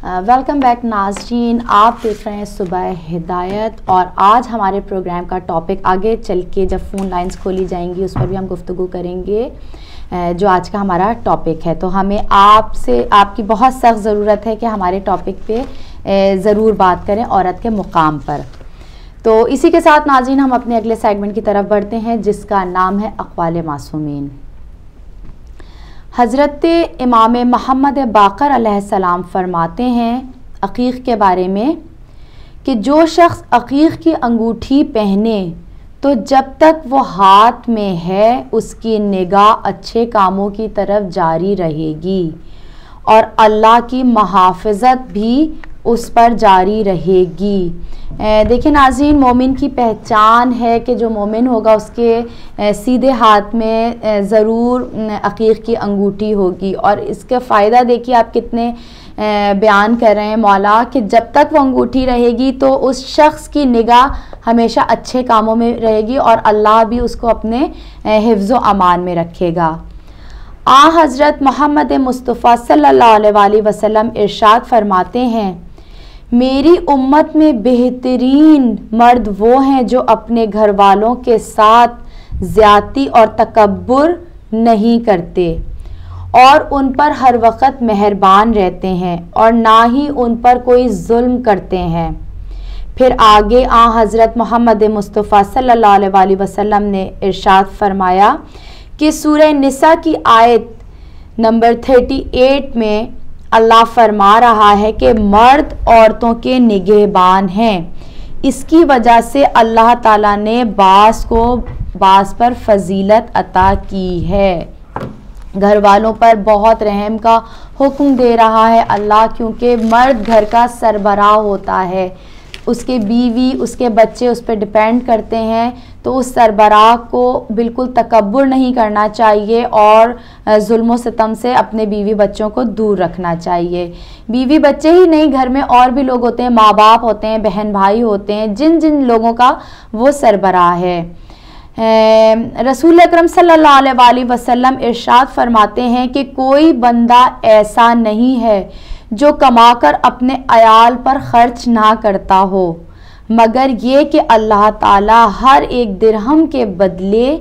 Welcome back ناظرین، آپ دیکھ رہے ہیں صبح ہدایت، اور آج ہمارے پروگرام کا ٹاپک آگے چل کے جب فون لائنز کھولی جائیں گی اس پر بھی ہم گفتگو کریں گے جو آج کا ہمارا ٹاپک ہے۔ تو ہمیں آپ کی بہت سخت ضرورت ہے کہ ہمارے ٹاپک پہ ضرور بات کریں، عورت کے مقام پر۔ تو اسی کے ساتھ ناظرین ہم اپنے اگلے سیگمنٹ کی طرف بڑھتے ہیں جس کا نام ہے اقوال معصومین۔ حضرت امام محمد باقر علیہ السلام فرماتے ہیں عقیق کے بارے میں کہ جو شخص عقیق کی انگوٹھی پہنے تو جب تک وہ ہاتھ میں ہے اس کی نگاہ اچھے کاموں کی طرف جاری رہے گی اور اللہ کی محافظت بھی اس پر جاری رہے گی۔ دیکھیں ناظرین، مومن کی پہچان ہے کہ جو مومن ہوگا اس کے سیدھے ہاتھ میں ضرور عقیق کی انگوٹھی ہوگی، اور اس کا فائدہ دیکھیے آپ کتنے بیان کر رہے ہیں مولا کہ جب تک وہ انگوٹھی رہے گی تو اس شخص کی نگاہ ہمیشہ اچھے کاموں میں رہے گی اور اللہ بھی اس کو اپنے حفظ و امان میں رکھے گا۔ حضرت محمد مصطفیٰ صلی اللہ علیہ وآلہ وسلم ارشاد فرماتے ہیں، میری امت میں بہترین مرد وہ ہیں جو اپنے گھر والوں کے ساتھ زیادتی اور تکبر نہیں کرتے اور ان پر ہر وقت مہربان رہتے ہیں اور نہ ہی ان پر کوئی ظلم کرتے ہیں۔ پھر آگے حضرت محمد مصطفیٰ صلی اللہ علیہ وآلہ وسلم نے ارشاد فرمایا کہ سورہ نساء کی آیت نمبر 38 میں اللہ فرما رہا ہے کہ مرد عورتوں کے نگہبان ہیں، اس کی وجہ سے اللہ تعالیٰ نے بعض کو بعض پر فضیلت عطا کی ہے۔ گھر والوں پر بہت رحم کا حکم دے رہا ہے اللہ، کیونکہ مرد گھر کا سربراہ ہوتا ہے، اس کے بیوی اس کے بچے اس پہ ڈپینڈ کرتے ہیں، تو اس سربراہ کو بالکل تکبر نہیں کرنا چاہیے اور ظلم و ستم سے اپنے بیوی بچوں کو دور رکھنا چاہیے۔ بیوی بچے ہی نہیں، گھر میں اور بھی لوگ ہوتے ہیں، ماں باپ ہوتے ہیں، بہن بھائی ہوتے ہیں، جن لوگوں کا وہ سربراہ ہے۔ رسول اکرم صلی اللہ علیہ وآلہ وسلم ارشاد فرماتے ہیں کہ کوئی بندہ ایسا نہیں ہے جو کما کر اپنے عیال پر خرچ نہ کرتا ہو، مگر یہ کہ اللہ تعالیٰ ہر ایک درہم کے بدلے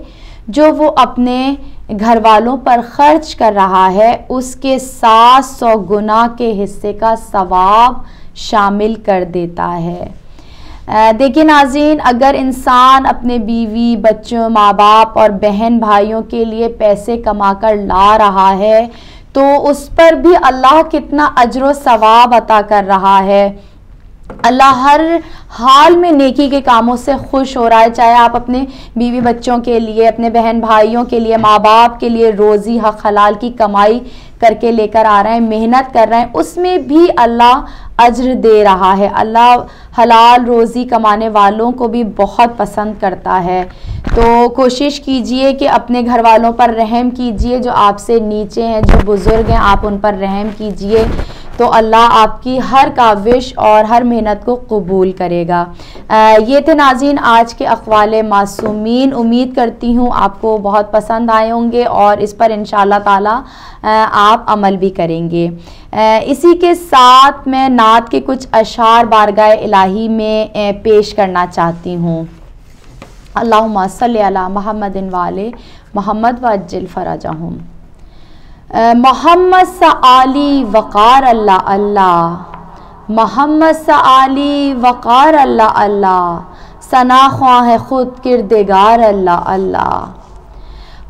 جو وہ اپنے گھر والوں پر خرچ کر رہا ہے اس کے 700 گنا کے حصے کا ثواب شامل کر دیتا ہے۔ دیکھیں ناظرین، اگر انسان اپنے بیوی بچوں ماں باپ اور بہن بھائیوں کے لیے پیسے کما کر لا رہا ہے تو اس پر بھی اللہ کتنا اجر و ثواب عطا کر رہا ہے۔ اللہ ہر حال میں نیکی کے کاموں سے خوش ہو رہا ہے، چاہے آپ اپنے بیوی بچوں کے لیے، اپنے بہن بھائیوں کے لیے، ماں باپ کے لیے روزی حق حلال کی کمائی کر کے لے کر آ رہے ہیں، محنت کر رہے ہیں، اس میں بھی اللہ اجر دے رہا ہے۔ اللہ حلال روزی کمانے والوں کو بھی بہت پسند کرتا ہے۔ تو کوشش کیجئے کہ اپنے گھر والوں پر رحم کیجئے، جو آپ سے نیچے ہیں، جو بزرگ ہیں، آپ ان پر رحم کیجئے تو اللہ آپ کی ہر کاوش اور ہر محنت کو قبول کرے گا۔ یہ تھے ناظرین آج کے اقوال معصومین، امید کرتی ہوں آپ کو بہت پسند آئے ہوں گے اور اس پر انشاءاللہ تعالی آپ عمل بھی کریں گے۔ اسی کے ساتھ میں نعت کے کچھ اشعار بارگاہ الہی میں پیش کرنا چاہتی ہوں۔ اللہم صلی علی محمد وآلِ محمد وعجل فرجہم۔ محمد سعالی وقار اللہ اللہ، محمد سعالی وقار اللہ اللہ، ثنا خواہ ہے خود کردگار اللہ اللہ،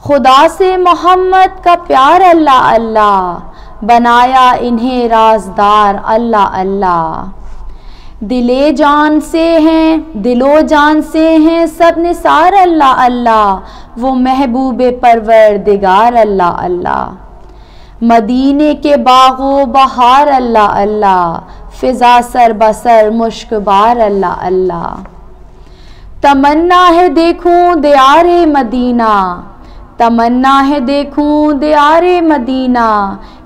خدا سے محمد کا پیار اللہ اللہ، بنایا انہیں رازدار اللہ اللہ، دلے جان سے ہیں دلو جان سے ہیں سب نثار اللہ اللہ، وہ محبوب پروردگار اللہ اللہ، مدینے کے باغ و بہار اللہ اللہ، فضا سر بسر مشک بار اللہ اللہ، تمنا ہے دیکھوں دیار مدینہ، تمنا ہے دیکھوں دیار مدینہ،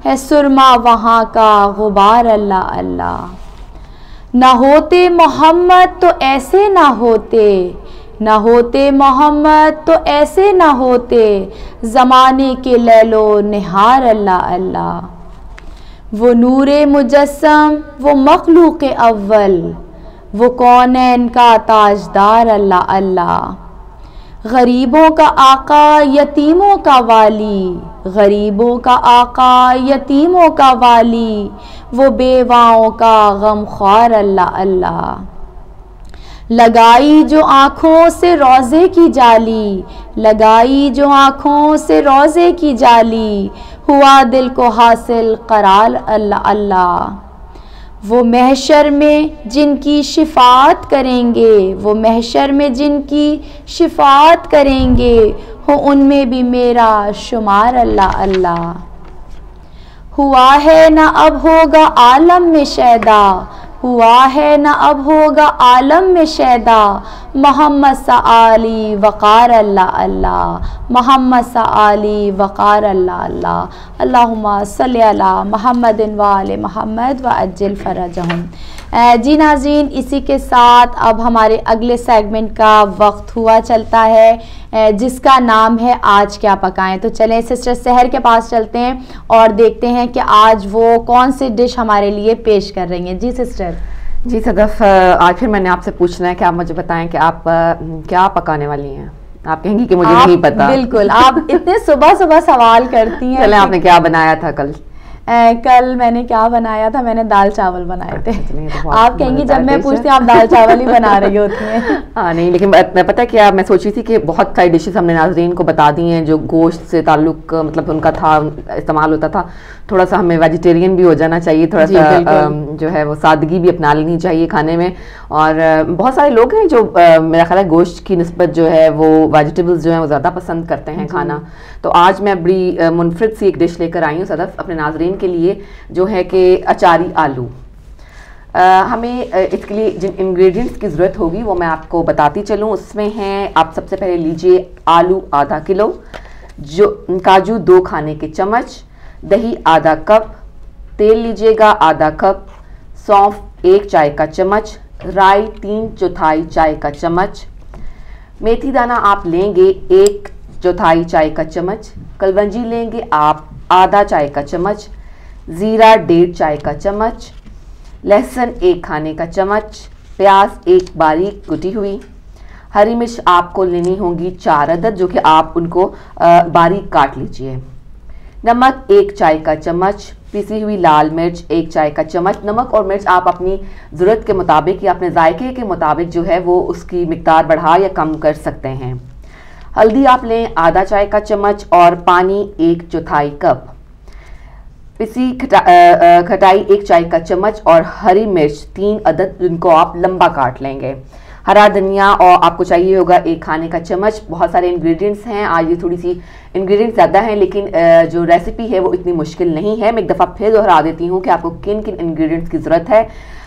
ہے سرما وہاں کا غبار اللہ اللہ، نہ ہوتے محمد تو ایسے نہ ہوتے، نہ ہوتے محمد تو ایسے نہ ہوتے، زمانے کے لیل و نہار اللہ اللہ، وہ نور مجسم وہ مخلوق اول وہ کونین کا تاجدار اللہ اللہ. غریبوں کا آقا یتیموں کا والی غریبوں کا آقا یتیموں کا والی وہ بیواؤں کا غم خوار اللہ اللہ. لگائی جو آنکھوں سے روزے کی جالی لگائی جو آنکھوں سے روزے کی جالی ہوا دل کو حاصل قرار اللہ اللہ. وہ محشر میں جن کی شفاعت کریں گے وہ محشر میں جن کی شفاعت کریں گے ہو ان میں بھی میرا شمار اللہ اللہ. ہوا ہے نہ اب ہوگا عالم میں شیدا ہوا ہے نہ اب ہوگا عالم میں شیدا محمد سا علی وقار اللہ اللہ محمد سا علی وقار اللہ اللہ. اللہم صلی علی محمد و آل محمد و عجل فرجہم. جی ناظرین، اسی کے ساتھ اب ہمارے اگلے سیگمنٹ کا وقت ہوا چلتا ہے جس کا نام ہے آج کیا پکائیں. تو چلیں سسٹر سحر کے پاس چلتے ہیں اور دیکھتے ہیں کہ آج وہ کون سی ڈش ہمارے لیے پیش کر رہی ہیں. جی سسٹر. جی صدف، آج پھر میں نے آپ سے پوچھنا ہے کہ آپ مجھے بتائیں کہ آپ کیا پکانے والی ہیں. آپ کہیں گی کہ مجھے نہیں پتا. بالکل، آپ اتنے صبح صبح سوال کرتی ہیں. چلیں، آپ نے کیا بنایا تھا کل؟ کل میں نے کیا بنایا تھا؟ میں نے دال چاول بنائے تھے. آپ کہیں گی جب میں پوچھتی ہوں آپ دال چاول ہی بنا رہی ہوتی ہیں. ہاں نہیں، لیکن میں پتہ کیا میں سوچی تھی کہ بہت ساری ڈشز ہم نے ناظرین کو بتا دی ہیں جو گوشت سے تعلق مطلب ان کا تھا، استعمال ہوتا تھا. تھوڑا سا ہمیں ویجیٹیرین بھی ہو جانا چاہیے، تھوڑا سا جو ہے وہ سادگی بھی اپنا لینی چاہیے کھانے میں. اور بہت سارے لوگ ہیں جو میرا خیال ہے گوشت کی نسبت جو ہے وہ ویجیٹیبلز جو ہیں وہ زیادہ پسند کرتے ہیں کھانا. تو آج میں بڑی منفرد سی ایک ڈش لے کر آئی ہوں صدف اپنے ناظرین کے لیے، جو ہے کہ اچاری آلو. ہمیں اس کے لیے جن انگریڈینٹس کی ضرورت ہوگی وہ میں آپ کو بتاتی چلوں. اس میں ہیں، آپ سب سے پہلے لیجئے آلو آدھا کلو، کاجو 2 کھانے کے چمچ، دہی آدھا کپ، تیل لیجئے گا آدھا کپ، سونف 1 چائے کا چمچ، رائی 3/4 چائے کا چمچ، میتھی دانہ آپ لیں گے 1/4 چائے کا چمچ، کلونجی لیں گے آپ آدھا چائے کا چمچ، زیرہ 1.5 چائے کا چمچ، لہسن 1 کھانے کا چمچ، پیاز 1 باریک کٹی ہوئی، ہری مرچ آپ کو لینی ہوں گی 4 عدد جو کہ آپ ان کو باریک کاٹ لیجئے، نمک 1 چائے کا چمچ، پیسی ہوئی لال مرچ 1 چائے کا چمچ. نمک اور مرچ آپ اپنی ضرورت کے مطابق یا اپنے ذائقے کے مطابق جو ہے وہ اس کی مقدار بڑھا یا کم کر سکتے ہیں. ہلدی آپ لیں آدھا چائے کا چمچ اور پانی 1/4 کپ، پسی کھٹائی 1 چائے کا چمچ اور ہری مرچ 3 عدد جن کو آپ لمبا کاٹ لیں گے، ہرا دھنیا اور آپ کو چاہیے ہوگا 1 کھانے کا چمچ. بہت سارے انگریڈینٹس ہیں، آج یہ تھوڑی سی انگریڈینٹس زیادہ ہیں لیکن جو ریسیپی ہے وہ اتنی مشکل نہیں ہے. میں ایک دفعہ پھر دہرا دیتی ہوں کہ آپ کو کن کن انگریڈینٹس کی ضرورت ہے.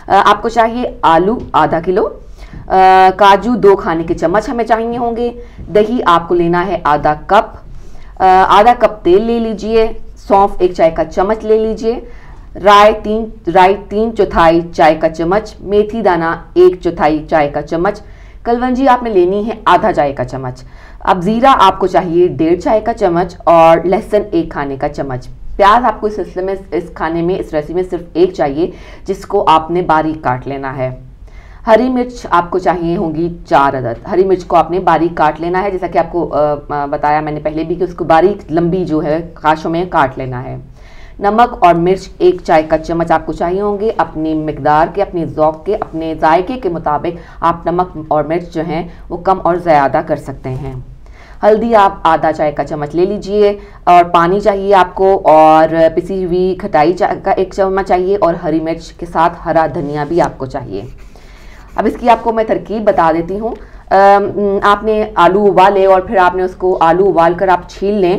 آپ کو چاہیے آلو آدھا کلو، کاجو 2 کھانے کے چمچ ہمیں چاہیے ہوں گے، دہی آپ کو لینا ہے آدھا کپ، آدھا کپ تیل لے لیجئے، سونف 1 چائے کا چمچ لے لیجئے، رائی 3/4 چائے کا چمچ، میتھی دانہ 1/4 چائے کا چمچ، کلونجی آپ نے لینی ہے آدھا چائے کا چمچ. اب زیرہ آپ کو چاہیے 1.5 چائے کا چمچ اور لہسن 1 کھانے کا چمچ. پیاز آپ کو اس سلسلے میں اس کھانے میں اس ریسیپی میں صرف 1 چاہیے جس کو آپ نے باریک کاٹ لینا ہے. ہری مرچ آپ کو چاہیے ہوں گی 4 عدد، ہری مرچ کو آپ نے باریک کاٹ لینا ہے جیسا کہ آپ کو بتایا میں نے پہلے بھی کہ اس کو باریک لمبی جو ہے خاشوں میں کاٹ لینا ہے. نمک اور مرچ 1 چائے کا چمچ آپ کو چاہیے ہوں گے، اپنی مقدار کے، اپنے ذوق کے، اپنے ذائقے کے مطابق آپ نمک اور مرچ جو ہیں وہ کم اور زیادہ کر سکتے ہیں. ہلدی آپ آدھا چائے کا چمچ لے لیجئے اور پانی چاہیے آپ کو، اور پسی ہوئی کھٹائی کا 1 چمچ چاہیے اور ہری مرچ کے ساتھ ہرا دھنیا بھی آپ کو چاہیے. اب اس کی آپ کو میں ترکیب بتا دیتی ہوں. آپ نے آلو ابالے اور پھر آپ نے اس کو آلو ابال کر آپ چھیل لیں،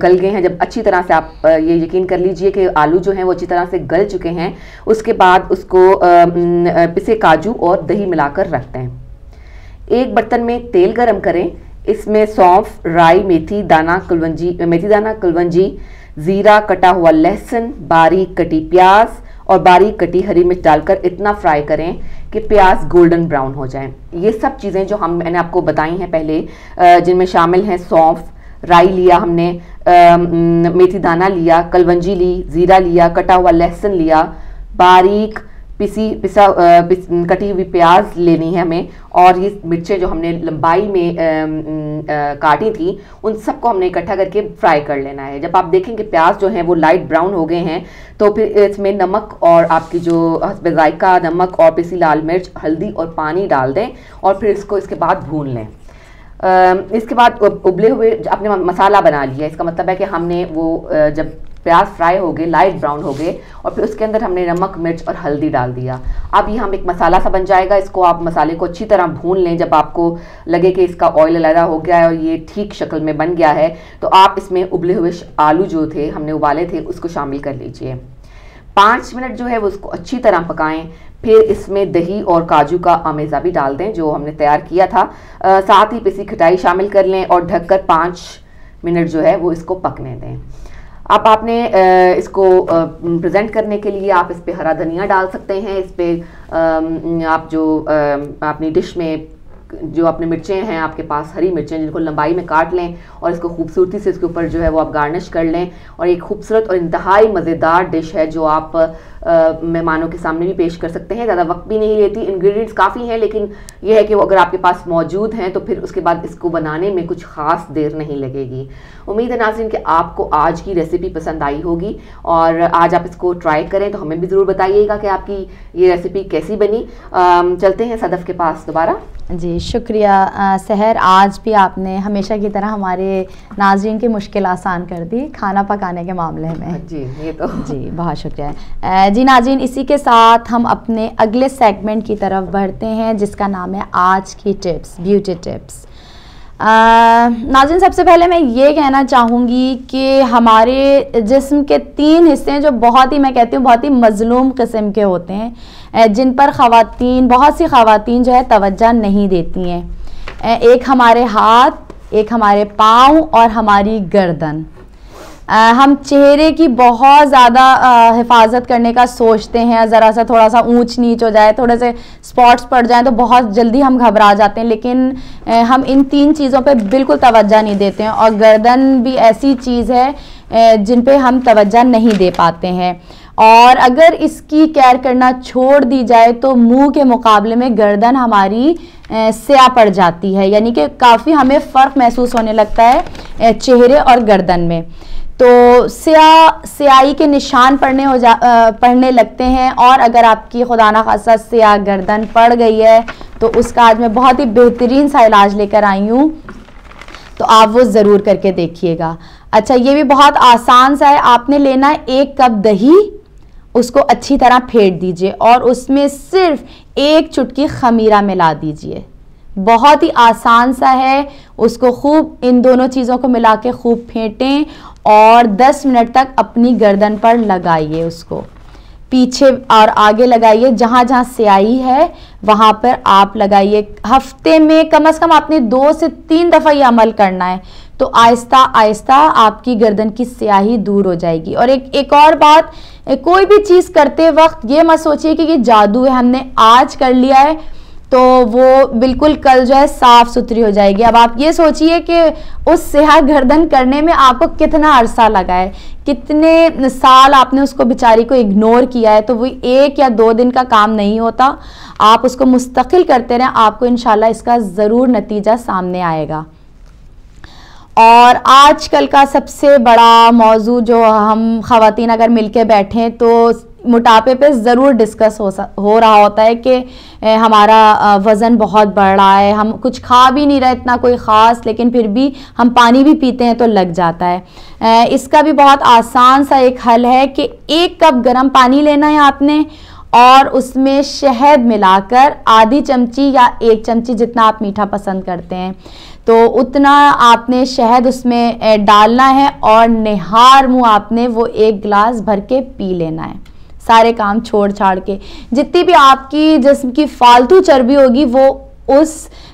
گل گئے ہیں جب اچھی طرح سے، آپ یہ یقین کر لیجئے کہ آلو جو ہیں وہ اچھی طرح سے گل چکے ہیں. اس کے بعد اس کو پسے کاجو اور دہی ملا کر رکھتے ہیں. ایک برتن میں تیل گرم کریں، اس میں سونف، رائی، میتھی دانہ، کلونجی، زیرہ، کٹا ہوا لہسن، باریک کٹی پیاز اور باریک کٹی ہری مرچ ڈال کر اتنا فرائی کریں کہ پیاز گولڈن براؤن ہو جائیں. یہ سب چیزیں جو میں نے آپ کو بتائی ہیں پہلے، جن میں شامل ہیں سونف، رائی لیا ہم نے, میتھی دانہ لیا, کلونجی لی, زیرہ لیا, کٹا ہوا لہسن لیا, باریک کٹی ہوئی پیاز لینی ہے ہمیں, اور یہ مرچیں جو ہم نے لمبائی میں کاٹی تھی ان سب کو ہم نے اکٹھا کر کے فرائی کر لینا ہے. جب آپ دیکھیں کہ پیاز جو ہیں وہ لائٹ براؤن ہو گئے ہیں تو پھر اس میں نمک اور آپ کی جو حسب ذائقہ نمک اور پیسی لال مرچ, ہلدی اور پانی ڈال دیں, اور پھر اس کو اس کے بعد بھون لیں. اس کے بعد ابلے ہوئے آپ نے مسالہ بنا لیا, اس کا مطلب ہے کہ ہم نے وہ جب پیاز فرائی ہو گئے, لائٹ براؤن ہو گئے, اور پھر اس کے اندر ہم نے نمک مرچ اور ہلدی ڈال دیا. اب یہ ہم ایک مسالہ سا بن جائے گا. اس کو آپ مسالے کو اچھی طرح بھون لیں. جب آپ کو لگے کہ اس کا آئل علیحدہ ہو گیا ہے اور یہ ٹھیک شکل میں بن گیا ہے تو آپ اس میں ابلے ہوئے آلو جو تھے ہم نے ابالے تھے اس کو شامل کر لیجئے. 5 منٹ جو ہے وہ اس کو اچھی طرح پکائیں. پھر اس میں دہی اور کاجو کا آمیزہ بھی ڈال دیں جو ہم نے تیار کیا تھا. ساتھ ہی پیسی کھٹائی شامل کر لیں اور ڈھک کر 5 منٹ جو ہے وہ اس کو پکنے دیں. اب آپ نے اس کو پریزنٹ کرنے کے لیے آپ اس پہ ہرا دھنیا ڈال سکتے ہیں. اس پہ آپ جو اپنی ڈش میں جو اپنے مرچیں ہیں آپ کے پاس, ہری مرچیں جن کو لمبائی میں کاٹ لیں اور اس کو خوبصورتی سے اس کے اوپر جو ہے وہ آپ گارنش کر لیں. اور ایک خوبصورت اور انتہائی مزیدار ڈش ہے جو آپ مہمانوں کے سامنے بھی پیش کر سکتے ہیں. زیادہ وقت بھی نہیں لیتی, انگریڈینٹس کافی ہیں, لیکن یہ ہے کہ وہ اگر آپ کے پاس موجود ہیں تو پھر اس کے بعد اس کو بنانے میں کچھ خاص دیر نہیں لگے گی. امید ہے ناظرین کہ آپ کو آج کی ریسیپی پسند آئی ہوگی, اور آج آپ اس کو ٹرائی کریں تو ہمیں بھی ضرور بتائیے گا کہ آپ کی یہ ریسیپی کیسی بنی. چلتے ہیں صدف کے پاس دوبارہ. جی شکریہ سحر, آج بھی آپ نے ہمیشہ کی طرح ہمارے ناظرین کی مشکل آسان کر دی کھانا پکانے کے معاملے میں. جی یہ تو جی بہت شکریہ. جی ناظرین, اسی کے ساتھ ہم اپنے اگلے سیگمنٹ کی طرف بڑھتے ہیں جس کا نام ہے آج کی ٹپس, بیوٹی ٹپس. ناظرین سب سے پہلے میں یہ کہنا چاہوں گی کہ ہمارے جسم کے 3 حصے ہیں جو بہت ہی, میں کہتی ہوں بہت ہی مظلوم قسم کے ہوتے ہیں, جن پر بہت سی خواتین جو ہے توجہ نہیں دیتی ہیں. ایک ہمارے ہاتھ, ایک ہمارے پاؤں اور ہماری گردن. ہم چہرے کی بہت زیادہ حفاظت کرنے کا سوچتے ہیں, ذرا سا تھوڑا سا اونچ نیچ ہو جائے, تھوڑے سے سپاٹس پڑ جائیں تو بہت جلدی ہم گھبرا جاتے ہیں, لیکن ہم ان 3 چیزوں پہ بالکل توجہ نہیں دیتے ہیں. اور گردن بھی ایسی چیز ہے جن پہ ہم توجہ نہیں دے پاتے ہیں, اور اگر اس کی کیئر کرنا چھوڑ دی جائے تو منہ کے مقابلے میں گردن ہماری سیاہ پڑ جاتی ہے, یعنی کہ کافی ہمیں فرق محسوس ہونے لگتا ہے چہرے اور گردن میں. تو سیاہی کے نشان پڑنے لگتے ہیں, اور اگر آپ کی خدا نخواستہ سیاہ گردن پڑ گئی ہے تو اس کا آج میں بہت ہی بہترین سا علاج لے کر آئی ہوں, تو آپ وہ ضرور کر کے دیکھیے گا. اچھا, یہ بھی بہت آسان سا ہے. آپ نے لینا ہے 1 کپ دہی, اس کو اچھی طرح پھینٹ دیجئے اور اس میں صرف 1 چٹکی خمیرہ ملا دیجئے. بہت ہی آسان سا ہے. اس کو خوب ان دونوں چیزوں کو ملا کے خوب پھینٹیں اور 10 منٹ تک اپنی گردن پر لگائیے. اس کو پیچھے اور آگے لگائیے, جہاں جہاں سیاہی ہے وہاں پر آپ لگائیے. ہفتے میں کم از کم آپ نے 2 سے 3 دفعہ یہ عمل کرنا ہے, تو آہستہ آہستہ آپ کی گردن کی سیاہی دور ہو جائے گی. اور ایک اور بات, کوئی بھی چیز کرتے وقت یہ مت سوچیے کہ یہ جادو ہے, ہم نے آج کر لیا ہے تو وہ بالکل کل جو ہے صاف ستھری ہو جائے گی. اب آپ یہ سوچئے کہ اس سیاہ گردن کرنے میں آپ کو کتنا عرصہ لگا ہے, کتنے سال آپ نے اس کو بیچاری کو اگنور کیا ہے. تو وہ 1 یا 2 دن کا کام نہیں ہوتا, آپ اس کو مستقل کرتے رہیں, آپ کو انشاءاللہ اس کا ضرور نتیجہ سامنے آئے گا. اور آج کل کا سب سے بڑا موضوع جو ہم خواتین اگر مل کے بیٹھیں تو موٹاپے پہ ضرور ڈسکس ہو رہا ہوتا ہے کہ ہمارا وزن بہت بڑھ رہا ہے, ہم کچھ کھا بھی نہیں رہے اتنا کوئی خاص, لیکن پھر بھی ہم پانی بھی پیتے ہیں تو لگ جاتا ہے. اس کا بھی بہت آسان سا ایک حل ہے کہ 1 کپ گرم پانی لینا ہے آپ نے, اور اس میں شہد ملا کر آدھی چمچی یا 1 چمچی جتنا آپ میٹھا پسند کرتے ہیں تو اتنا آپ نے شہد اس میں ڈالنا ہے, اور نہار منہ آپ نے وہ 1 گلاس بھر کے پی لینا ہے. سارے کام چھوڑ چھاڑ کے, جتنی بھی آپ کی جسم کی فالتو چربی ہوگی وہ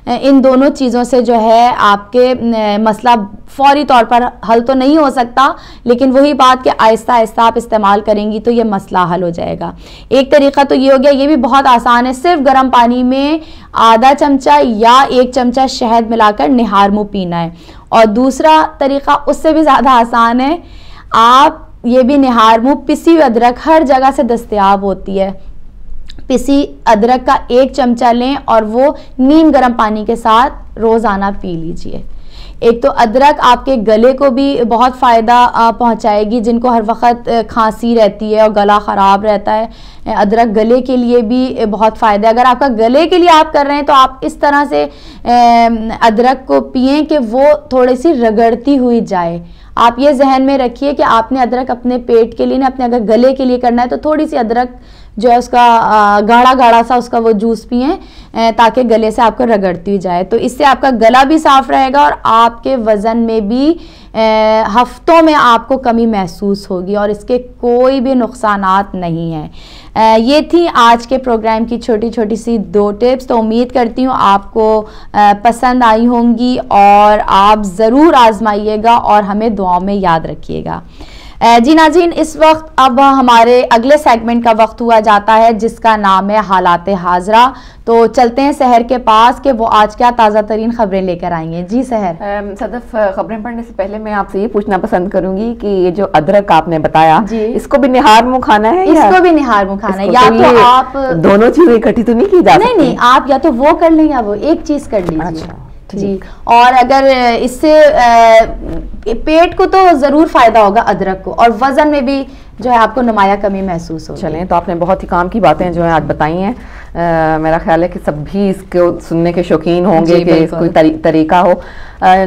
ان دونوں چیزوں سے جو ہے آپ کے مسئلہ فوری طور پر حل تو نہیں ہو سکتا, لیکن وہی بات کہ آہستہ آہستہ آپ استعمال کریں گی تو یہ مسئلہ حل ہو جائے گا. ایک طریقہ تو یہ ہو گیا, یہ بھی بہت آسان ہے, صرف گرم پانی میں آدھا چمچہ یا 1 چمچہ شہد ملا کر نہار منہ پینا ہے, اور دوسرا طریقہ اس سے بھی زیادہ آسان ہے، آپ یہ بھی نہار منہ پسی ہوئی ادرک ہر جگہ سے دستیاب ہوتی ہے، پسی ادرک کا 1 چمچہ لیں اور وہ نیم گرم پانی کے ساتھ روزانہ پی لیجئے۔ ایک تو ادرک آپ کے گلے کو بھی بہت فائدہ پہنچائے گی، جن کو ہر وقت کھانسی رہتی ہے اور گلا خراب رہتا ہے، ادرک گلے کے لیے بھی بہت فائدہ ہے۔ اگر آپ کا گلے کے لیے آپ کر رہے ہیں تو آپ اس طرح سے ادرک کو پئیں کہ وہ تھوڑی سی رگڑتی ہوئی جائے۔ آپ یہ ذہن میں رکھیے کہ آپ نے ادرک اپنے پیٹ کے لیے نہ، اپنے اگر گلے کے لیے کرنا ہے تو تھوڑی سی ادرک جو ہے اس کا گاڑھا گاڑھا سا اس کا وہ جوس پئیں تاکہ گلے سے آپ کو رگڑتی ہوئی جائے، تو اس سے آپ کا گلا بھی صاف رہے گا اور آپ کے وزن میں بھی ہفتوں میں آپ کو کمی محسوس ہوگی اور اس کے کوئی بھی نقصانات نہیں ہیں۔ یہ تھی آج کے پروگرام کی چھوٹی چھوٹی سی 2 ٹپس، تو امید کرتی ہوں آپ کو پسند آئی ہوں گی اور آپ ضرور آزمائیے گا اور ہمیں دعاؤں میں یاد رکھیے گا۔ جی ناظرین، اس وقت اب ہمارے اگلے سیگمنٹ کا وقت ہوا جاتا ہے جس کا نام ہے حالات حاضرہ، تو چلتے ہیں سحر کے پاس کہ وہ آج کیا تازہ ترین خبریں لے کر آئیں گے۔ جی سحر۔ صدف، خبریں پڑھنے سے پہلے میں آپ سے یہ پوچھنا پسند کروں گی کہ یہ جو ادرک آپ نے بتایا، اس کو بھی نہار منہ کھانا ہے؟ اس کو بھی نہار منہ کھانا ہے، یا تو آپ دونوں چیزیں اکٹھی تو نہیں کی جا سکتی؟ نہیں، آپ یا تو وہ کر لیں یا وہ، ایک چیز کر لیجیے جی۔ اور اگر اس سے پیٹ کو تو ضرور فائدہ ہوگا ادرک کو، اور وزن میں بھی جو ہے آپ کو نمایاں کمی محسوس ہوگی۔ چلیں، تو آپ نے بہت ہی کام کی باتیں جو ہیں آج بتائی ہیں، میرا خیال ہے کہ سب بھی اس کو سننے کے شوقین ہوں گے کہ اس کوئی طریقہ ہو۔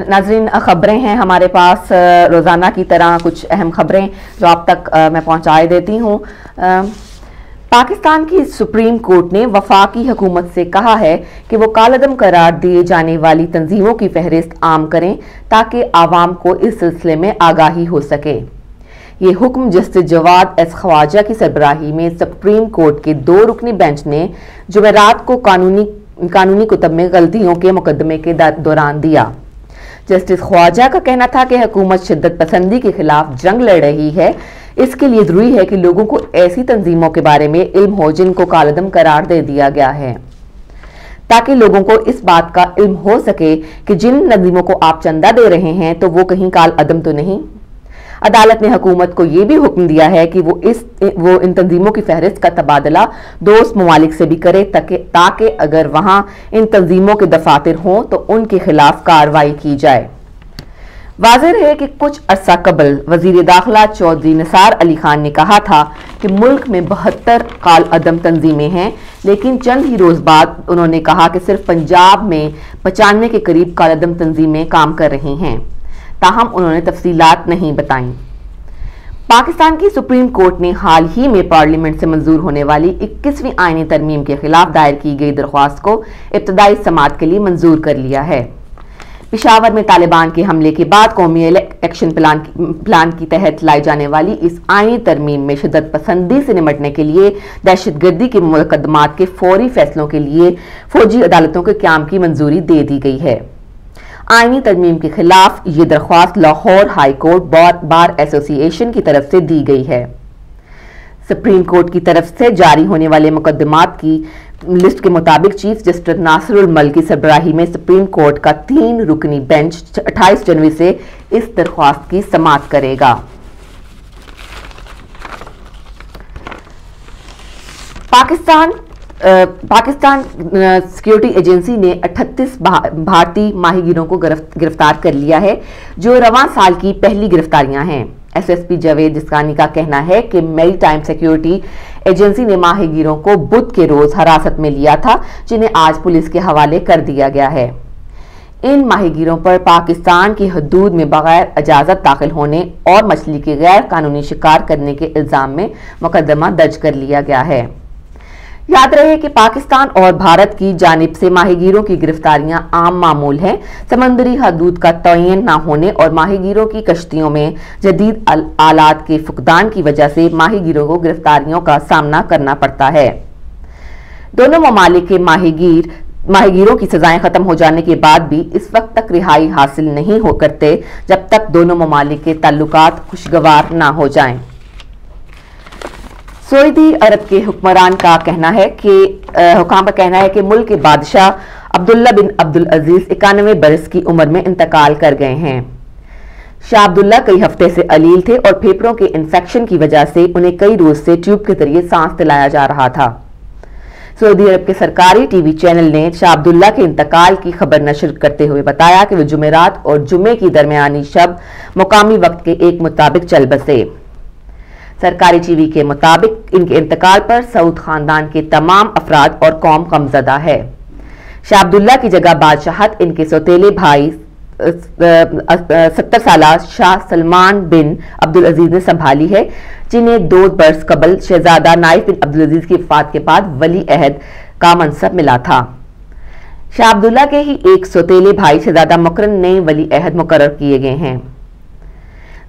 ناظرین، خبریں ہیں ہمارے پاس روزانہ کی طرح کچھ اہم خبریں جو آپ تک میں پہنچائے دیتی ہوں۔ پاکستان کی سپریم کورٹ نے وفاقی حکومت سے کہا ہے کہ وہ کالعدم قرار دیے جانے والی تنظیموں کی فہرست عام کریں تاکہ عوام کو اس سلسلے میں آگاہی ہو سکے۔ یہ حکم جسٹس جواد ایس خواجہ کی سربراہی میں سپریم کورٹ کے 2 رکنی بینچ نے جمعرات کو قانونی کتب میں غلطیوں کے مقدمے کے دوران دیا۔ جسٹس خواجہ کا کہنا تھا کہ حکومت شدت پسندی کے خلاف جنگ لڑ رہی ہے، اس کے لیے ضروری ہے کہ لوگوں کو ایسی تنظیموں کے بارے میں علم ہو جن کو کالعدم قرار دے دیا گیا ہے، تاکہ لوگوں کو اس بات کا علم ہو سکے کہ جن تنظیموں کو آپ چندہ دے رہے ہیں تو وہ کہیں کالعدم تو نہیں۔ عدالت نے حکومت کو یہ بھی حکم دیا ہے کہ وہ ان تنظیموں کی فہرست کا تبادلہ دوست ممالک سے بھی کرے تاکہ اگر وہاں ان تنظیموں کے دفاتر ہوں تو ان کے خلاف کارروائی کی جائے۔ واضح ہے کہ کچھ عرصہ قبل وزیر داخلہ چودھری نثار علی خان نے کہا تھا کہ ملک میں 72 کالعدم تنظیمیں ہیں، لیکن چند ہی روز بعد انہوں نے کہا کہ صرف پنجاب میں 95 کے قریب کالعدم تنظیمیں کام کر رہی ہیں، تاہم انہوں نے تفصیلات نہیں بتائیں۔ پاکستان کی سپریم کورٹ نے حال ہی میں پارلیمنٹ سے منظور ہونے والی 21ویں آئینی ترمیم کے خلاف دائر کی گئی درخواست کو ابتدائی سماعت کے لیے منظور کر لیا ہے۔ پشاور میں طالبان کے حملے کے بعد قومی ایکشن پلان کی تحت لائی جانے والی اس آئینی ترمیم میں شدت پسندی سے نمٹنے کے لیے دہشت گردی کے مقدمات کے فوری فیصلوں کے لیے فوجی عدالتوں کے قیام کی منظوری دے دی گئی ہے۔ آئینی ترمیم کے خلاف یہ درخواست لاہور ہائی کورٹ بار ایسوسی ایشن کی طرف سے دی گئی ہے۔ سپریم کورٹ کی طرف سے جاری ہونے والے مقدمات کی لسٹ کے مطابق چیف جسٹس ناصر الملک کی سربراہی میں سپریم کورٹ کا 3 رکنی بینچ 28 جنوری سے اس درخواست کی سماعت کرے گا۔ پاکستان سیکیورٹی ایجنسی نے 38 بھارتی ماہی گیروں کو گرفتار کر لیا ہے جو رواں سال کی پہلی گرفتاریاں ہیں۔ S S P Javed Jaskani کا کہنا ہے کہ میری ٹائم سیکیورٹی ایجنسی نے ماہی گیروں کو بدھ کے روز حراست میں لیا تھا، جنہیں آج پولیس کے حوالے کر دیا گیا ہے۔ ان ماہی گیروں پر پاکستان کی حدود میں بغیر اجازت داخل ہونے اور مچھلی کے غیر قانونی شکار کرنے کے الزام میں مقدمہ درج کر لیا گیا ہے۔ یاد رہے کہ پاکستان اور بھارت کی جانب سے ماہی گیروں کی گرفتاریاں عام معمول ہیں۔ سمندری حدود کا تعین نہ ہونے اور ماہی گیروں کی کشتیوں میں جدید آلات کے فقدان کی وجہ سے ماہی گیروں کو گرفتاریوں کا سامنا کرنا پڑتا ہے۔ دونوں ممالک کے ماہی گیروں کی سزائیں ختم ہو جانے کے بعد بھی اس وقت تک رہائی حاصل نہیں ہو کرتے جب تک دونوں ممالک کے تعلقات خوشگوار نہ ہو جائیں۔ سعودی عرب کے حکام کا کہنا ہے کہ ملک کے بادشاہ عبداللہ بن عبدالعزیز 91 برس کی عمر میں انتقال کر گئے ہیں۔ شاہ عبداللہ کئی ہفتے سے علیل تھے اور پھیپھڑوں کے انفیکشن کی وجہ سے انہیں کئی روز سے ٹیوب کے ذریعے سانس دلایا جا رہا تھا۔ سعودی عرب کے سرکاری ٹی وی چینل نے شاہ عبداللہ کے انتقال کی خبر نشر کرتے ہوئے بتایا کہ وہ جمعرات اور جمعے کی درمیانی شب مقامی وقت کے 1 مطابق چل بسے۔ سرکاری ٹی وی کے مطابق ان کے انتقال پر سعود خاندان کے تمام افراد اور قوم غمزدہ ہے۔ شاہ عبداللہ کی جگہ بادشاہت ان کے سوتیلے بھائی 70 سالہ شاہ سلمان بن عبدالعزیز نے سنبھالی ہے، جنہیں 2 برس قبل شہزادہ نائف بن عبدالعزیز کی وفات کے بعد ولی عہد کا منصب ملا تھا۔ شاہ عبداللہ کے ہی ایک سوتیلے بھائی شہزادہ مکرم نئے ولی عہد مقرر کیے گئے ہیں۔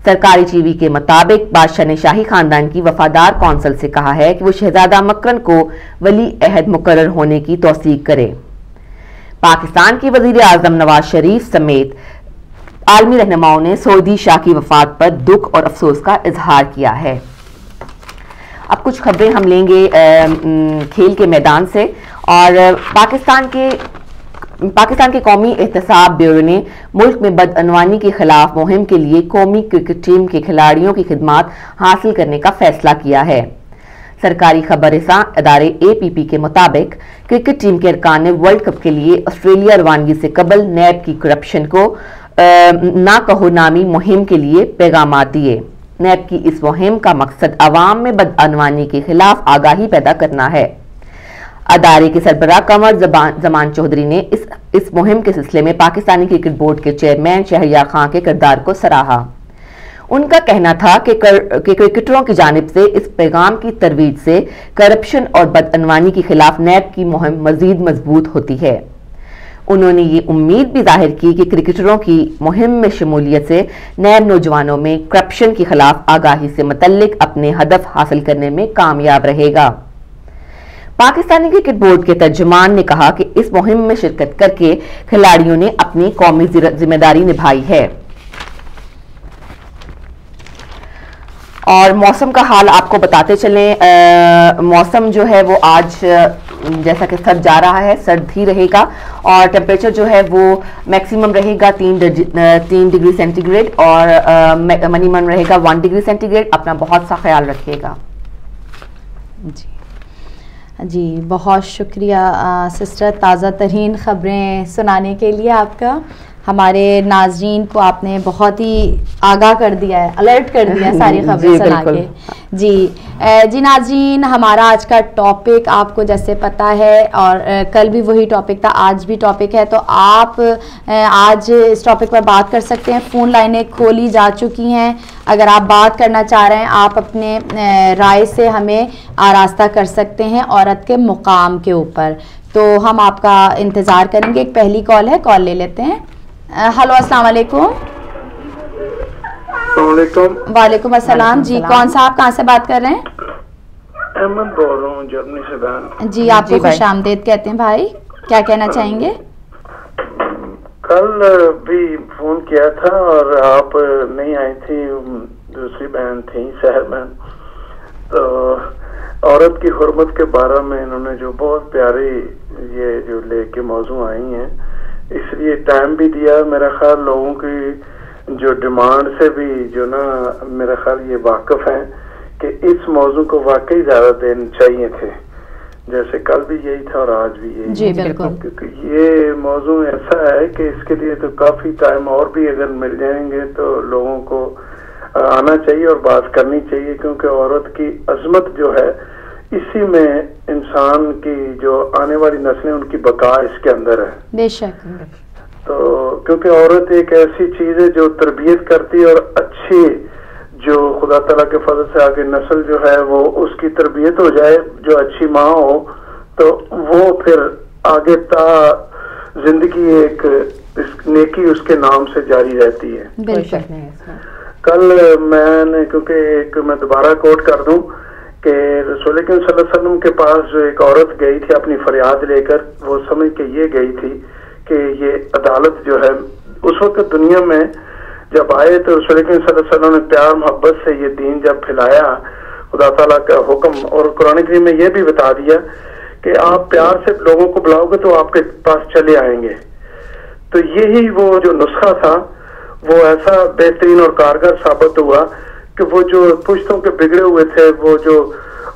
سرکاری ٹی وی کے مطابق بادشاہ نے شاہی خاندان کی وفادار کونسل سے کہا ہے کہ وہ شہزادہ مکرم کو ولی عہد مقرر ہونے کی توثیق کرے۔ پاکستان کی وزیر اعظم نواز شریف سمیت عالمی رہنماؤں نے سعودی شاہ کی وفات پر دکھ اور افسوس کا اظہار کیا ہے۔ اب کچھ خبریں ہم لیں گے کھیل کے میدان سے، اور پاکستان کے قومی احتساب بیورو نے ملک میں بدعنوانی کے خلاف مہم کے لیے قومی کرکٹ ٹیم کے کھلاڑیوں کی خدمات حاصل کرنے کا فیصلہ کیا ہے۔ سرکاری خبر رساں ادارے APP کے مطابق کرکٹ ٹیم کے ارکان نے ورلڈ کپ کے لیے آسٹریلیا روانگی سے قبل نیب کی کرپشن کو نہ کہو نامی مہم کے لیے پیغامات دیے۔ نیب کی اس مہم کا مقصد عوام میں بدعنوانی کے خلاف آگاہی پیدا کرنا ہے۔ ادارے کے سربراہ قمر زمان چودھری نے اس مہم کے سلسلے میں پاکستانی کرکٹ بورڈ کے چیئرمین شہریار خان کے کردار کو سراہا۔ ان کا کہنا تھا کہ کرکٹروں کی جانب سے اس پیغام کی ترویج سے کرپشن اور بدعنوانی کے خلاف نیب کی مہم مزید مضبوط ہوتی ہے۔ انہوں نے یہ امید بھی ظاہر کی کہ کرکٹروں کی مہم میں شمولیت سے نیب نوجوانوں میں کرپشن کے خلاف آگاہی سے متعلق اپنے ہدف حاصل کرنے میں کامیاب رہے گا۔ پاکستانی کرکٹ بورڈ کے ترجمان نے کہا کہ اس مہم میں شرکت کر کے کھلاڑیوں نے اپنی قومی ذمہ داری نبھائی ہے۔ اور موسم کا حال آپ کو بتاتے چلیں، موسم جو ہے وہ آج جیسا کہ سرد جا رہا ہے، سرد ہی رہے گا، اور ٹیمپریچر جو ہے وہ میکسیمم رہے گا 3 ڈگری سینٹی گریڈ اور منیمم رہے گا 1 ڈگری سینٹی گریڈ۔ اپنا بہت سا خیال رکھیے گا۔ جی بہت شکریہ سسٹر، تازہ ترین خبریں سنانے کے لیے آپ کا۔ ہمارے ناظرین کو آپ نے بہت ہی آگاہ کر دیا ہے، الرٹ کر دیا ساری خبریں سنا کے۔ جی ناظرین، ہمارا آج کا ٹاپک آپ کو جیسے پتہ ہے، اور کل بھی وہی ٹاپک تھا، آج بھی ٹاپک ہے، تو آپ آج اس ٹاپک پر بات کر سکتے ہیں۔ فون لائنیں کھولی جا چکی ہیں، اگر آپ بات کرنا چاہ رہے ہیں آپ اپنے رائے سے ہمیں آراستہ کر سکتے ہیں عورت کے مقام کے اوپر، تو ہم آپ کا انتظار کریں گے۔ ایک پہلی کال ہے، کال لے لیتے ہیں۔ ہلو، السلام علیکم۔ السلام علیکم۔ وعلیکم السلام۔ جی کون صاحب، کہاں سے بات کر رہے ہیں؟ احمد بول رہا ہوں، جرمنی سے بہن۔ جی آپ کو خوش آمدید کہتے ہیں بھائی، کیا کہنا چاہیں گے؟ کل بھی فون کیا تھا اور آپ نہیں آئی تھی، دوسری بہن تھی سحر بہن، تو عورت کی حرمت کے بارے میں انہوں نے جو بہت پیاری یہ جو لے کے موضوع آئی ہیں، اس لیے ٹائم بھی دیا۔ میرا خیال لوگوں کی جو ڈیمانڈ سے بھی جو نا میرا خیال یہ واقف ہیں کہ اس موضوع کو واقعی زیادہ دینے چاہیے تھے، جیسے کل بھی یہی تھا اور آج بھی یہی۔ جی بالکل، کیونکہ یہ موضوع ایسا ہے کہ اس کے لیے تو کافی ٹائم اور بھی اگر مل جائیں گے تو لوگوں کو آنا چاہیے اور بات کرنی چاہیے، کیونکہ عورت کی عظمت جو ہے اسی میں انسان کی جو آنے والی نسلیں ان کی بقا اس کے اندر ہے۔ بے شک۔ تو کیونکہ عورت ایک ایسی چیز ہے جو تربیت کرتی ہے، اور اچھی جو خدا تعالیٰ کے فضل سے آگے نسل جو ہے وہ اس کی تربیت ہو جائے، جو اچھی ماں ہو تو وہ پھر آگے تا زندگی ایک نیکی اس کے نام سے جاری رہتی ہے۔ بالکل۔ کل میں نے کیونکہ میں دوبارہ کوٹ کر دوں کہ رسول اکرم صلی اللہ علیہ وسلم کے پاس جو ایک عورت گئی تھی اپنی فریاد لے کر، وہ سمجھ کے یہ گئی تھی کہ یہ عدالت جو ہے اس وقت دنیا میں جب آئے تو رسول اکرم صلی اللہ علیہ وسلم نے پیار محبت سے یہ دین جب پھیلایا، خدا تعالیٰ کا حکم، اور قرآن کریم میں یہ بھی بتا دیا کہ آپ پیار سے لوگوں کو بلاؤ گے تو آپ کے پاس چلے آئیں گے. تو یہی وہ جو نسخہ تھا وہ ایسا بہترین اور کارگر ثابت ہوا کہ وہ جو پشتوں کے بگڑے ہوئے تھے، وہ جو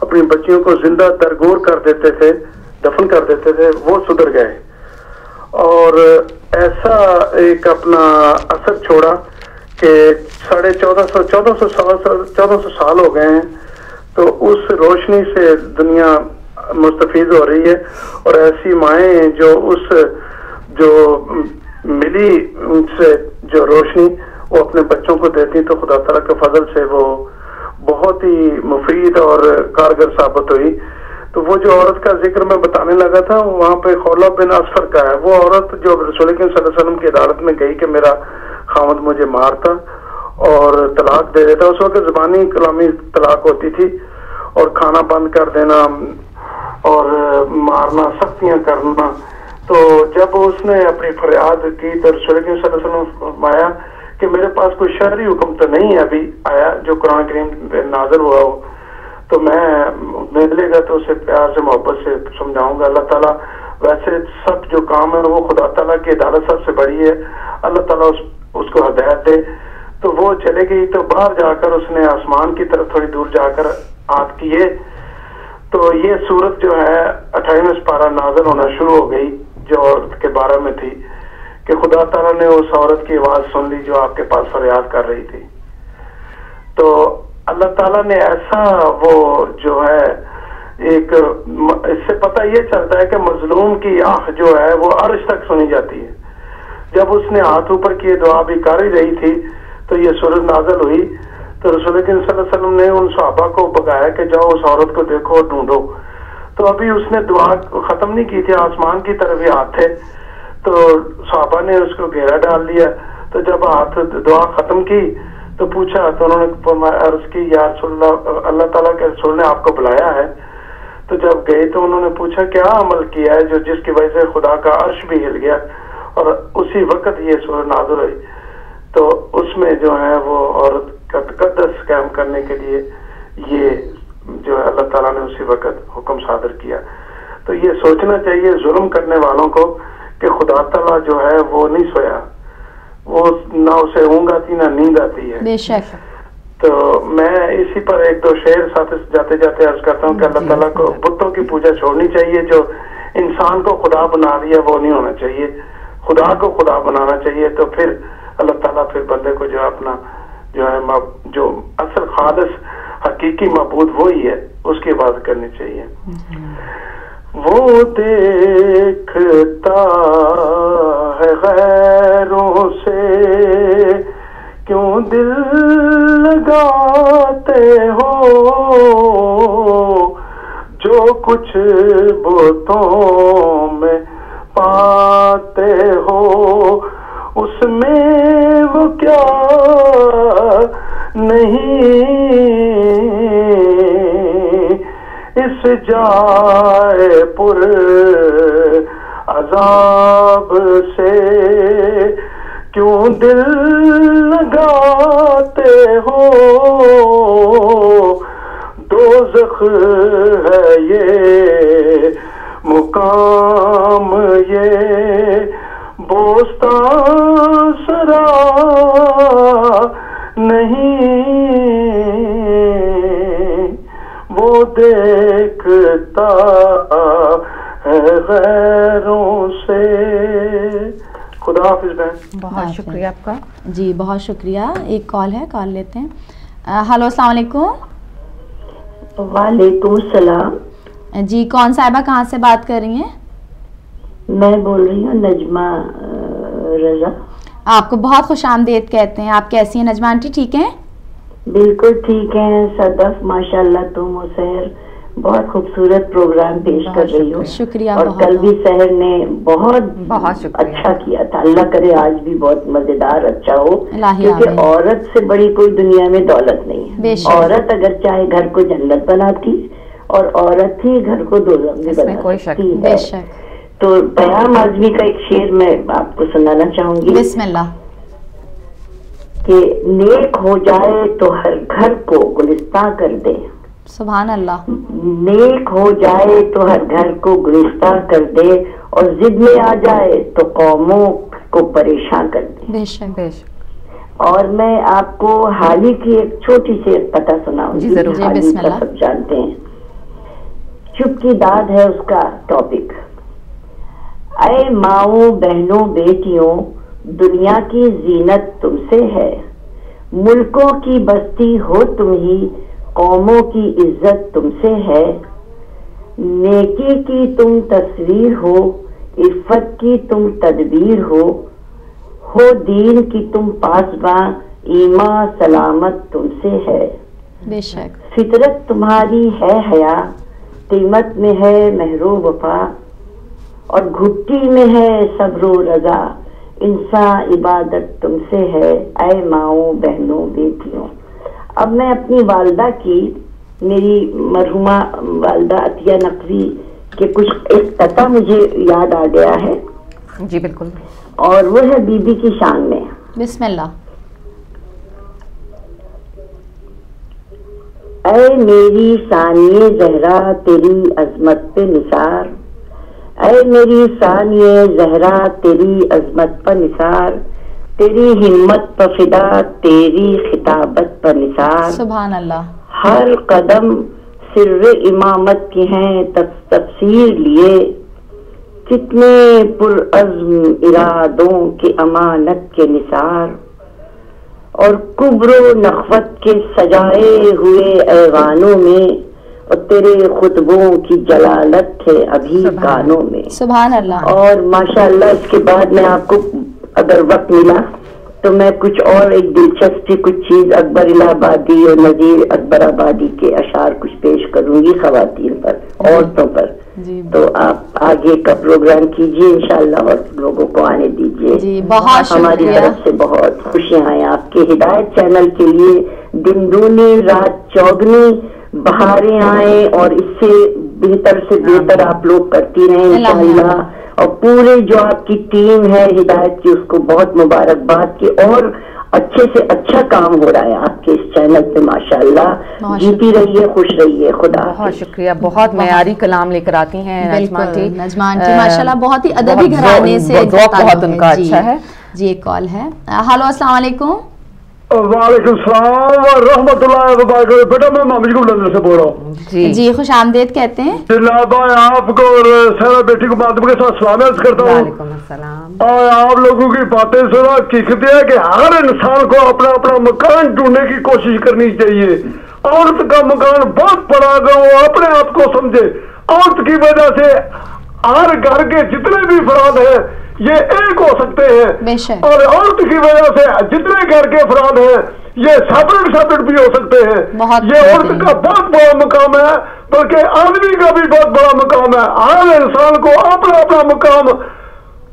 اپنی بچیوں کو زندہ درگور کر دیتے تھے، دفن کر دیتے تھے، وہ سدھر گئے اور ایسا ایک اپنا اثر چھوڑا کہ 1450 سال ہو گئے ہیں. تو اس روشنی سے دنیا مستفید ہو رہی ہے اور ایسی مائیں جو اس جو ملی ان سے جو روشنی وہ اپنے بچوں کو دیتی تو خدا تعالیٰ کے فضل سے وہ بہت ہی مفید اور کارگر ثابت ہوئی. تو وہ جو عورت کا ذکر میں بتانے لگا تھا وہاں پہ خولہ بن اسفر کا ہے. وہ عورت جو رسول اکرم صلی اللہ علیہ وسلم کی عدالت میں گئی کہ میرا خاوند مجھے مارتا اور طلاق دے دیتا. اس وقت زبانی کلامی طلاق ہوتی تھی اور کھانا بند کر دینا اور مارنا، سختیاں کرنا. تو جب اس نے اپنی فریاد کی تو رسول اکرم صلی اللہ علیہ وسلم نے فرمایا کہ میرے پاس کوئی شرعی حکم تو نہیں ہے ابھی آیا جو قرآن کریم پہ نازل ہوا ہو، تو میں ملے گا تو اسے پیار سے محبت سے سمجھاؤں گا. اللہ تعالیٰ ویسے سب جو کام ہے وہ خدا تعالیٰ کی عدالت سب سے بڑی ہے، اللہ تعالیٰ اس کو ہدایت دے. تو وہ چلے گئی تو باہر جا کر اس نے آسمان کی طرف تھوڑی دور جا کر ہاتھ کیے تو یہ صورت جو ہے 28واں پارہ نازل ہونا شروع ہو گئی جو عورت کے بارے میں تھی کہ خدا تعالیٰ نے اس عورت کی آواز سن لی جو آپ کے پاس فریاد کر رہی تھی. تو اللہ تعالیٰ نے ایسا وہ جو ہے ایک اس سے پتہ یہ چلتا ہے کہ مظلوم کی آہ جو ہے وہ عرش تک سنی جاتی ہے. جب اس نے ہاتھ اوپر کیے دعا بھی کر ہی رہی تھی تو یہ سورت نازل ہوئی. تو رسول اکرم صلی اللہ علیہ وسلم نے ان صحابہ کو بگایا کہ جاؤ اس عورت کو دیکھو اور ڈھونڈو. تو ابھی اس نے دعا ختم نہیں کی تھی، آسمان کی طرف ہی ہاتھ تھے تو صحابہ نے اس کو گھیرا ڈال لیا. تو جب ہاتھ دعا ختم کی تو پوچھا تو انہوں نے عرض کی یا رسول اللہ، اللہ تعالیٰ کے رسول نے آپ کو بلایا ہے. تو جب گئے تو انہوں نے پوچھا کیا عمل کیا ہے جو جس کی وجہ سے خدا کا عرش بھی ہل گیا، اور اسی وقت یہ سورہ نازل ہوئی. تو اس میں جو ہے وہ عورت کا تقدس قائم کرنے کے لیے یہ جو ہے اللہ تعالیٰ نے اسی وقت حکم صادر کیا. تو یہ سوچنا چاہیے ظلم کرنے والوں کو کہ خدا تعالیٰ جو ہے وہ نہیں سویا، وہ نہ اسے اونگ آتی نہ نیند آتی ہے. بے شک. تو میں اسی پر ایک دو شعر ساتھ جاتے جاتے عرض کرتا ہوں کہ اللہ تعالیٰ کو بتوں کی پوجا چھوڑنی چاہیے. جو انسان کو خدا بنا لیا وہ نہیں ہونا چاہیے، خدا کو خدا بنانا چاہیے. تو پھر اللہ تعالیٰ پھر بندے کو جو اپنا جو ہے جو اصل خالص حقیقی معبود وہی ہے اس کی عبادت کرنی چاہیے. وہ دیکھتا ہے غیروں سے کیوں دل لگاتے ہو، جو کچھ بتوں میں پاتے ہو اس میں وہ کیا نہیں، اس جائے پر عذاب سے کیوں دل لگاتے ہو، دوزخ ہے یہ مقام یہ بوستان سرا نہیں، وہ دیکھتا ہے غیروں سے. خدا حافظ بہن. بہت شکریہ آپ کا. جی بہت شکریہ. ایک کال ہے، کال لیتے ہیں. ہلو السلام علیکم. وعلیکم السلام. جی کون صاحبہ کہاں سے بات کر رہی ہیں؟ میں بول رہی ہوں نجمہ رضا. آپ کو بہت خوش آمدید کہتے ہیں. آپ کیسی ہیں نجمہ آنٹی؟ ٹھیک ہیں؟ بالکل ٹھیک ہیں. صدف ماشاءاللہ تم و سحر بہت خوبصورت پروگرام پیش کر رہی ہو. شکریہ. اور کل بھی سحر نے بہت اچھا کیا تھا. اللہ کرے آج بھی بہت مزیدار اچھا ہو، کیونکہ عورت سے بڑی کوئی دنیا میں دولت نہیں ہے. عورت اگر چاہے گھر کو جنت بناتی اور عورت ہی گھر کو دوزخ بھی بنا سکتی ہے. تو پیام اعظمی کا ایک شعر میں آپ کو سنانا چاہوں گی. بسم اللہ. کہ نیک ہو جائے تو ہر گھر کو گلستاں کر دے، سبحان اللہ. نیک ہو جائے تو ہر گھر کو گلستہ کر دے اور ضد میں آ جائے تو قوموں کو پریشان کر دے. بے شک بے شک. اور میں آپ کو حال ہی کی ایک چھوٹی سی قطع سناؤں گی. بسم اللہ. سب جانتے ہیں. چپ کی داد ہے اس کا ٹاپک. اے ماؤں بہنوں بیٹیوں دنیا کی زینت تم سے ہے. ملکوں کی بستی ہو تم ہی قوموں کی عزت تم سے ہے. نیکی کی تم تصویر ہو عفت کی تم تدبیر ہو دین کی تم پاسباں ایمان سلامت تم سے ہے. بے شک. فطرت تمہاری ہے حیا قیمت میں ہے مہر و وفا اور گھٹی میں ہے صبر و رضا انسان عبادت تم سے ہے. اے ماؤں بہنوں بیٹیوں. اب میں اپنی والدہ کی میری مرحومہ والدہ عطیہ نقوی کے کچھ ایک قطع مجھے یاد آ گیا ہے. جی بالکل. اور وہ ہے بی بی کی شان میں. بسم اللہ. اے میری ثانیہ زہرا تیری عظمت پہ نثار. اے میری ثانیہ زہرا تیری عظمت پر نثار. تیری ہمت پر فدا تیری خطابت پر نثار. سبحان اللہ. ہر قدم سر امامت کی ہیں تفسیر لیے. کتنے پرعزم ارادوں کے امانت کے نثار. اور کبر و نخوت کے سجائے ہوئے ایوانوں میں اور تیرے خطبوں کی جلالت ہے ابھی کانوں میں. سبحان اللہ. اور ماشاءاللہ اس کے بعد میں آپ کو اگر وقت ملا تو میں کچھ اور ایک دلچسپی کچھ چیز اکبر الہ آبادی اور نذیر اکبر آبادی کے اشعار کچھ پیش کروں گی خواتین پر عورتوں پر. تو آپ آگے کا پروگرام کیجیے انشاءاللہ اور لوگوں کو آنے دیجیے. ہماری طرف سے بہت خوشیاں ہیں. آپ کے ہدایت چینل کے لیے دن دونی رات چوگنی بہاریں آئیں اور اس سے بہتر آپ لوگ کرتی رہیں انشاءاللہ. اور پورے جو آپ کی ٹیم ہے ہدایت کی اس کو بہت مبارکباد کی. اور اچھے سے اچھا کام ہو رہا ہے آپ کے اس چینل پہ ماشاءاللہ. جیتی رہیے خوش رہیے. خدا. بہت شکریہ. بہت معیاری کلام لے کر آتی ہیں نجمان جی. نجمان جی ماشاءاللہ بہت ہی ادبی گھرانے سے بہت ان کا اچھا ہے. جی ایک کال ہے. ہلو السلام علیکم. وعلیکم السلام ورحمۃ اللہ وبرکاتہ. بیٹا میں محمد کو لندن سے بول رہا ہوں. جی خوش آمدید کہتے ہیں. جناب آپ کو اور سارا بیٹی کو مادم کے ساتھ سلام عرض کرتا ہوں. وعلیکم السلام. اور آپ لوگوں کی باتیں سنا حقیقت ہے کہ ہر انسان کو اپنا اپنا مکان ڈھونڈنے کی کوشش کرنی چاہیے. عورت کا مکان بہت بڑا اگر وہ اپنے آپ کو سمجھے. عورت کی وجہ سے ہر گھر کے جتنے بھی افراد ہیں یہ ایک ہو سکتے ہیں اور عورت کی وجہ سے جتنے گھر کے افراد ہیں یہ سیپریٹ بھی ہو سکتے ہیں. یہ عورت کا بہت بڑا مقام ہے بلکہ آدمی کا بھی بہت بڑا مقام ہے. ہر انسان کو اپنا اپنا مقام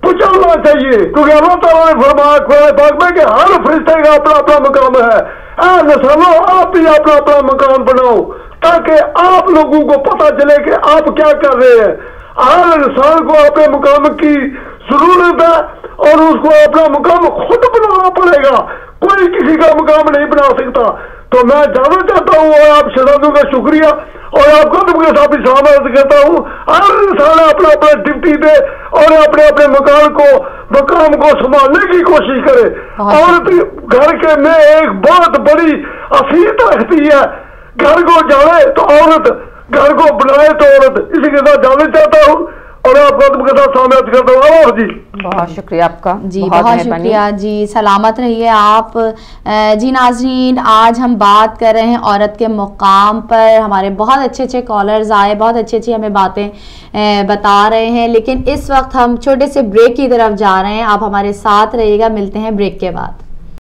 پہنچانا چاہیے کیونکہ اللہ تعالیٰ نے فرمایا قرآن پاک میں کہ ہر فرشتے کا اپنا اپنا مقام ہے. اے انسانوں آپ بھی اپنا اپنا مقام بناؤ تاکہ آپ لوگوں کو پتہ چلے کہ آپ کیا کر رہے ہیں. ہر انسان کو اپنے مقام کی ضرورت ہے اور اس کو اپنا مقام خود بنانا پڑے گا. کوئی کسی کا مقام نہیں بنا سکتا. تو میں جانا چاہتا ہوں اور آپ شہزادوں کا شکریہ اور آپ کو تم کے ساتھ سلام عرض کرتا ہوں. ہر انسان اپنا اپنا ڈپٹی دے اور اپنے اپنے مقام کو سنبھالنے کی کوشش کرے. عورت گھر کے میں ایک بہت بڑی حیثیت رکھتی ہے. گھر کو جانے تو عورت گھر کو بنائے تو عورت. اسی کے ساتھ جانا چاہتا ہوں اور آپ کو تم کے ساتھ سلام عرض کرتا ہوں. جی بہت شکریہ آپ کا. جی بہت شکریہ. جی سلامت رہیے آپ. جی ناظرین آج ہم بات کر رہے ہیں عورت کے مقام پر. ہمارے بہت اچھے اچھے کالرز آئے بہت اچھی اچھی ہمیں باتیں بتا رہے ہیں لیکن اس وقت ہم چھوٹے سے بریک کی طرف جا رہے ہیں. آپ ہمارے ساتھ رہیے گا. ملتے ہیں بریک کے بعد.